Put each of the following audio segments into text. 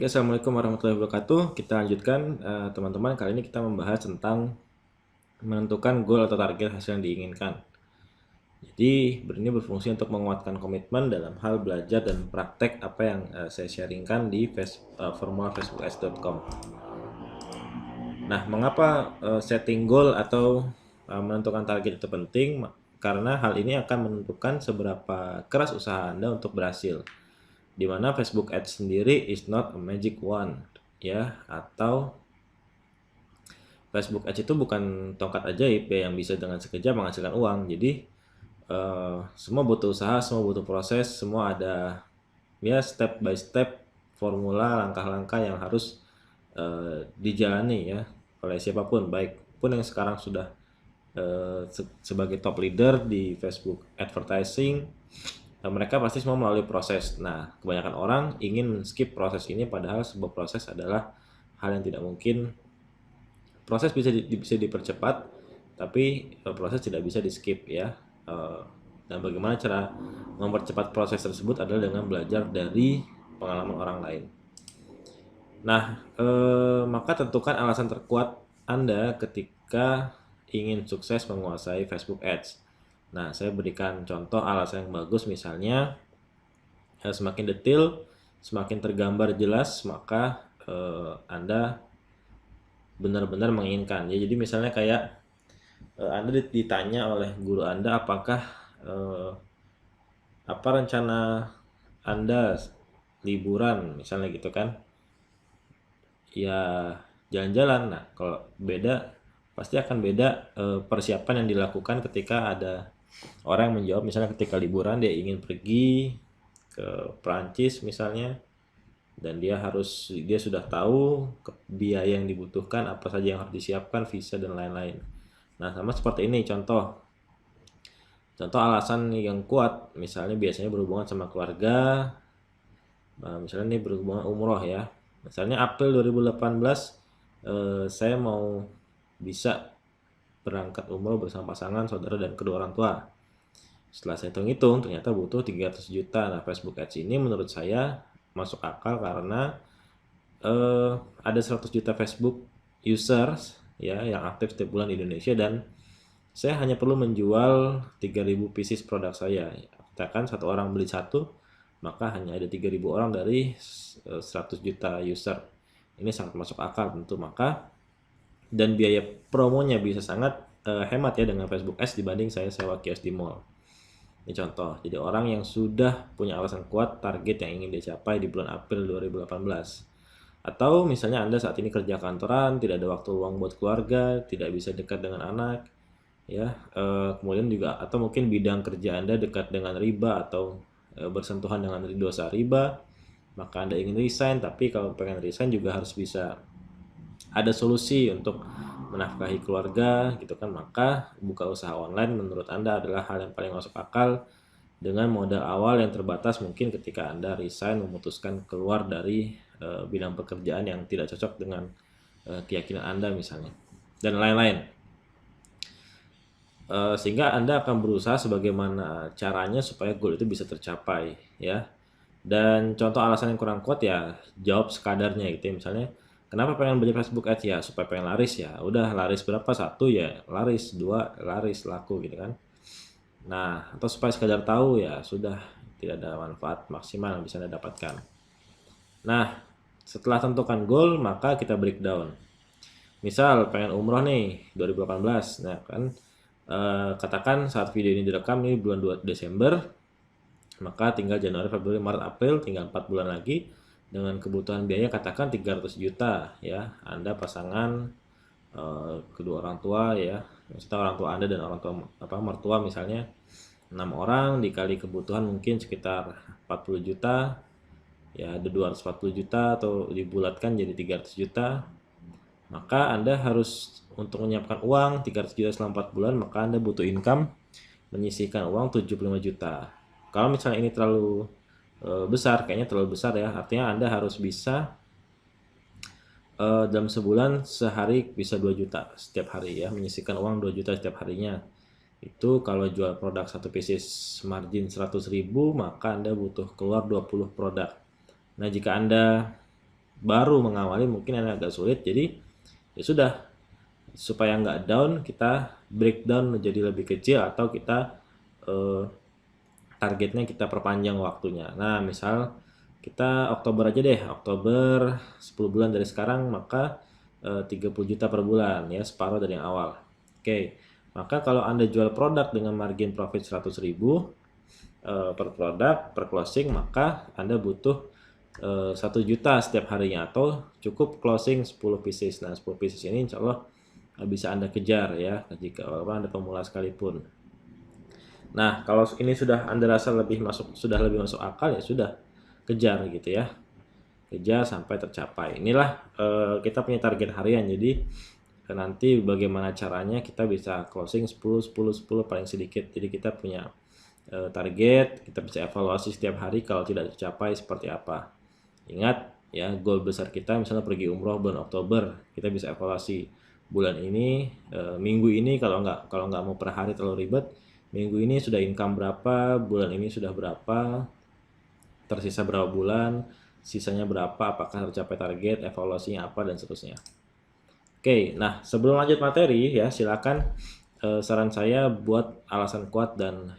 Baik, assalamualaikum warahmatullahi wabarakatuh. Kita lanjutkan, teman-teman. Kali ini kita membahas tentang menentukan goal atau target hasil yang diinginkan. Jadi, ini berfungsi untuk menguatkan komitmen dalam hal belajar dan praktek apa yang saya sharingkan di formula facebook.com. Nah, mengapa setting goal atau menentukan target itu penting? Karena hal ini akan menentukan seberapa keras usaha Anda untuk berhasil. Di mana Facebook Ads sendiri is not a magic wand, ya, atau Facebook Ads itu bukan tongkat ajaib ya yang bisa dengan sekejap menghasilkan uang. Jadi semua butuh usaha, semua butuh proses, semua ada ya step by step formula langkah-langkah yang harus dijalani ya oleh siapapun, baik pun yang sekarang sudah sebagai top leader di Facebook advertising, mereka pasti semua melalui proses. Nah, kebanyakan orang ingin men-skip proses ini, padahal sebuah proses adalah hal yang tidak mungkin. Proses bisa dipercepat, tapi proses tidak bisa di-skip ya. Dan bagaimana cara mempercepat proses tersebut adalah dengan belajar dari pengalaman orang lain. Nah, maka tentukan alasan terkuat Anda ketika ingin sukses menguasai Facebook Ads. Nah, saya berikan contoh alasan yang bagus, misalnya semakin detail, semakin tergambar jelas, maka Anda benar-benar menginginkan. Ya, jadi misalnya kayak Anda ditanya oleh guru Anda apakah apa rencana Anda liburan misalnya gitu kan. Ya jalan-jalan. Nah, kalau beda pasti akan beda persiapan yang dilakukan ketika ada orang yang menjawab misalnya ketika liburan dia ingin pergi ke Prancis misalnya, dan dia sudah tahu biaya yang dibutuhkan, apa saja yang harus disiapkan, visa dan lain-lain. Nah, sama seperti ini contoh alasan yang kuat misalnya biasanya berhubungan sama keluarga. Nah, misalnya ini berhubungan umroh ya, misalnya April 2018 saya mau bisa berangkat umroh bersama pasangan, saudara, dan kedua orang tua. Setelah saya hitung-hitung ternyata butuh 300 juta. Nah, Facebook Ads ini menurut saya masuk akal karena ada 100 juta Facebook users ya yang aktif setiap bulan di Indonesia, dan saya hanya perlu menjual 3.000 pieces produk saya. Katakan satu orang beli satu, maka hanya ada 3.000 orang dari 100 juta user. Ini sangat masuk akal tentu, maka dan biaya promonya bisa sangat hemat ya dengan Facebook Ads dibanding saya sewa kios di mall. Ini contoh. Jadi orang yang sudah punya alasan kuat target yang ingin dicapai di bulan April 2018. Atau misalnya Anda saat ini kerja kantoran, tidak ada waktu luang buat keluarga, tidak bisa dekat dengan anak, ya. Kemudian juga atau mungkin bidang kerja Anda dekat dengan riba atau bersentuhan dengan dosa riba, maka Anda ingin resign, tapi kalau pengen resign juga harus bisa ada solusi untuk menafkahi keluarga gitu kan. Maka buka usaha online menurut Anda adalah hal yang paling masuk akal dengan modal awal yang terbatas. Mungkin ketika Anda resign, memutuskan keluar dari bidang pekerjaan yang tidak cocok dengan keyakinan Anda misalnya, dan lain-lain. Sehingga Anda akan berusaha sebagaimana caranya supaya goal itu bisa tercapai ya. Dan contoh alasan yang kurang kuat ya jawab sekadarnya gitu ya. Misalnya kenapa pengen beli Facebook Ads ya supaya pengen laris, ya udah laris berapa, satu ya laris, dua laris laku gitu kan. Nah, atau supaya sekadar tahu ya sudah, tidak ada manfaat maksimal yang bisa Anda dapatkan. Nah, setelah tentukan goal maka kita breakdown. Misal pengen umroh nih 2018. Nah kan katakan saat video ini direkam ini bulan 2 Desember, maka tinggal Januari, Februari, Maret, April, tinggal 4 bulan lagi. Dengan kebutuhan biaya katakan 300 juta ya, Anda pasangan, kedua orang tua ya, maksudnya orang tua Anda dan orang tua mertua misalnya 6 orang dikali kebutuhan mungkin sekitar 40 juta ya, ada 240 juta atau dibulatkan jadi 300 juta. Maka Anda harus untuk menyiapkan uang 300 juta selama 4 bulan, maka Anda butuh income menyisihkan uang 75 juta. Kalau misalnya ini terlalu besar, kayaknya terlalu besar ya, artinya Anda harus bisa dalam sebulan sehari bisa 2 juta setiap hari ya, menyisihkan uang 2 juta setiap harinya. Itu kalau jual produk satu pieces margin 100.000, maka Anda butuh keluar 20 produk. Nah, jika Anda baru mengawali mungkin Anda agak sulit, jadi ya sudah, supaya nggak down kita breakdown menjadi lebih kecil atau kita targetnya kita perpanjang waktunya. Nah, misal kita Oktober aja deh, Oktober 10 bulan dari sekarang, maka 30 juta per bulan ya, separuh dari yang awal. Oke, maka kalau Anda jual produk dengan margin profit 100.000 per produk per closing, maka Anda butuh 1 juta setiap harinya, atau cukup closing 10 pieces. Nah, 10 pieces ini insya Allah bisa Anda kejar ya, jika Anda pemula sekalipun. Nah, kalau ini sudah Anda rasa sudah lebih masuk akal, ya sudah, kejar gitu ya. Kejar sampai tercapai. Inilah kita punya target harian. Jadi nanti bagaimana caranya kita bisa closing 10 10 10 paling sedikit. Jadi kita punya target, kita bisa evaluasi setiap hari kalau tidak tercapai seperti apa. Ingat ya, goal besar kita misalnya pergi umroh bulan Oktober, kita bisa evaluasi bulan ini, minggu ini, kalau nggak mau per hari terlalu ribet, minggu ini sudah income berapa, bulan ini sudah berapa, tersisa berapa bulan, sisanya berapa, apakah tercapai target, evaluasinya apa, dan seterusnya. Oke, nah sebelum lanjut materi ya, silakan saran saya buat alasan kuat dan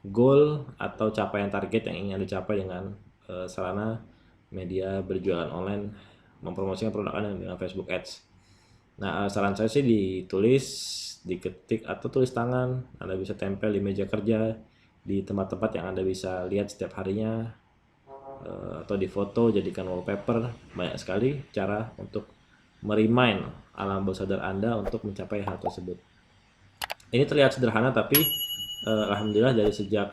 goal atau capaian target yang ingin Anda capai dengan sarana media berjualan online, mempromosikan produk Anda dengan Facebook Ads. Nah, saran saya sih ditulis, diketik, atau tulis tangan. Anda bisa tempel di meja kerja, di tempat-tempat yang Anda bisa lihat setiap harinya, atau di foto, jadikan wallpaper. Banyak sekali cara untuk merimain alam bawah sadar Anda untuk mencapai hal tersebut. Ini terlihat sederhana, tapi alhamdulillah dari sejak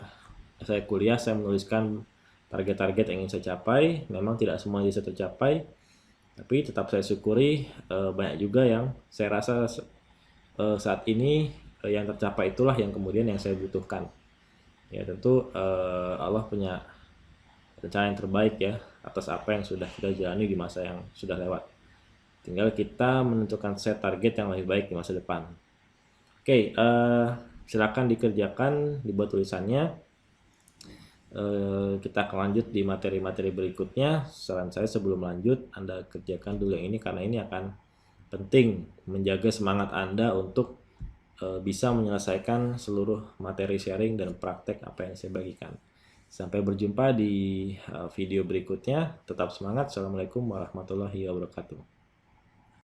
saya kuliah saya menuliskan target-target yang ingin saya capai. Memang tidak semua bisa tercapai, tapi tetap saya syukuri banyak juga yang saya rasa saat ini yang tercapai itulah yang kemudian yang saya butuhkan. Ya tentu Allah punya rencana yang terbaik ya atas apa yang sudah kita jalani di masa yang sudah lewat. Tinggal kita menentukan set target yang lebih baik di masa depan. Oke, silakan dikerjakan, dibuat tulisannya. Kita akan lanjut di materi-materi berikutnya. Saran saya sebelum lanjut, Anda kerjakan dulu yang ini karena ini akan penting menjaga semangat Anda untuk bisa menyelesaikan seluruh materi sharing dan praktek apa yang saya bagikan. Sampai berjumpa di video berikutnya. Tetap semangat. Assalamualaikum warahmatullahi wabarakatuh.